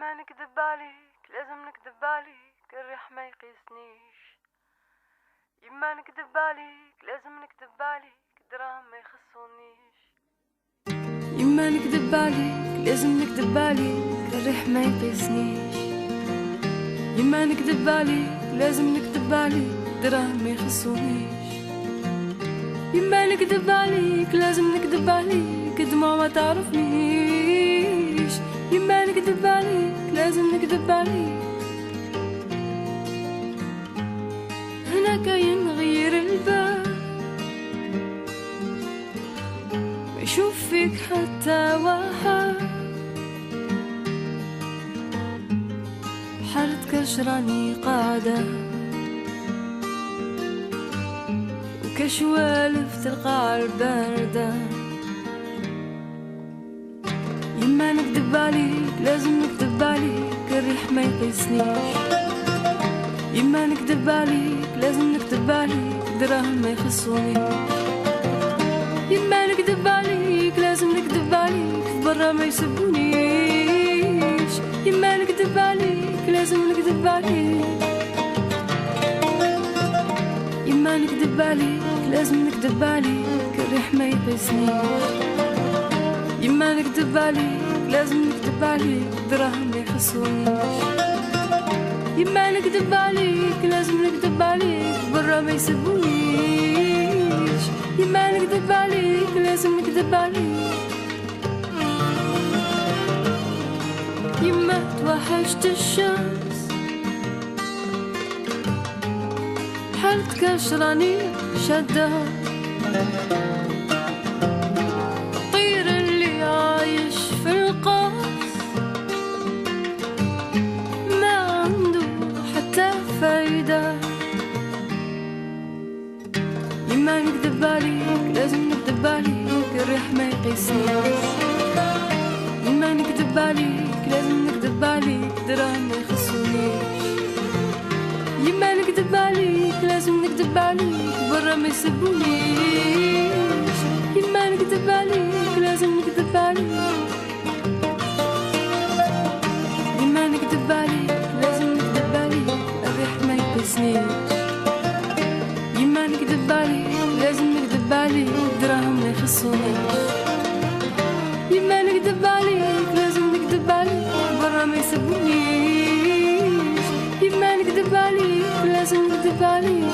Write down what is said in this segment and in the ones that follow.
يما نكذب عليك لازم نكذب عليك الريح ما يقيسنيش. يما نكذب عليك لازم نكذب عليك دراهم ما يخصونيش. يما نكذب عليك لازم نكذب عليك الريح ما يقيسنيش. يما نكذب عليك لازم نكذب عليك دراهم ما يخصونيش. يما نكذب عليك لازم نكذب عليك دموع ما تعرفنيش. يما نكذب عليك لازم نكذب عليك هنا كاين غير الباب ما يشوف فيك حتى واحد. حالتك راني قاعدة وكشوالف تلقى الباردة. يما نكذب عليك لازم نكذب عليك الريح ما يقيسنيش. يما نكذب عليك لازم نكذب عليك دراهم ما يخصونيش. يما نكذب عليك لازم نكذب عليك في برا ما يسبونيش. يما نكذب عليك لازم نكذب عليك. يما نكذب عليك لازم نكذب عليك الريح ما يقيسنيش. يما نكذب عليك لازم نكذب عليك دراهم ما يخصونيش. يما نكذب عليك لازم نكذب عليك برا ما يسبونيش. يما نكذب عليك لازم نكذب عليك. يما توحشت الشمس حالتك راني شادة. طير اللي عايش في القاص ما عنده حتى فايدة. يما نكذب عليك لازم نكذب عليك الريح ما يقيسنيش. يما نكذب عليك لازم نكذب عليك دراهم ما يخصونيش. يما نكذب عليك لازم نكذب عليك برا ما يسبونيش. يما نكذب عليك لازم نكذب عليك. يما نكذب عليك لازم نكذب عليك الريح ما يقيسنيش. يما نكذب عليك لازم نكذب عليك دراهم ما يخصونيش. يما نكذب عليك لازم نكذب عليك برا ما يسبونيش. يما نكذب عليك لازم نكذب عليك.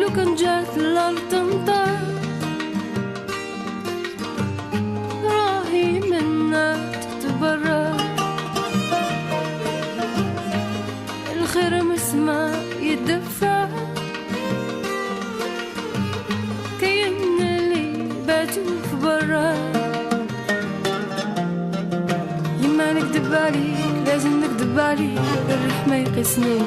لو كان جات الارض تمطر راهي منا تتبرر. الخير مسمى يدفع كاين اللي باتوا في برا. يما نكذب عليك لازم نكذب عليك الريح ما يقيسنيش.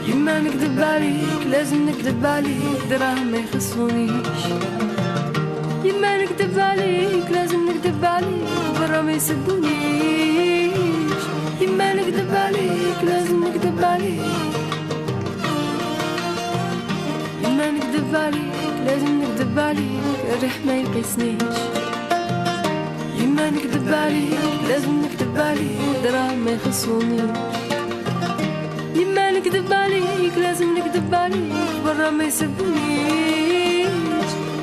يما نكذب عليك لازم نكذب عليك دراهم ما يخصونيش. يما نكذب عليك لازم نكذب عليك برا ما يسبونيش. يما نكذب عليك لازم نكذب عليك. يما نكذب عليك لازم نكذب عليك الريح ما يقيسنيش. يما نكذب عليك لازم نكذب عليك دراهم ما يخصونيش. يما نكذب عليك لازم نكذب عليك برا ما يسبونيش.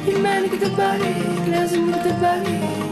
يما نكذب عليك لازم نكذب عليك.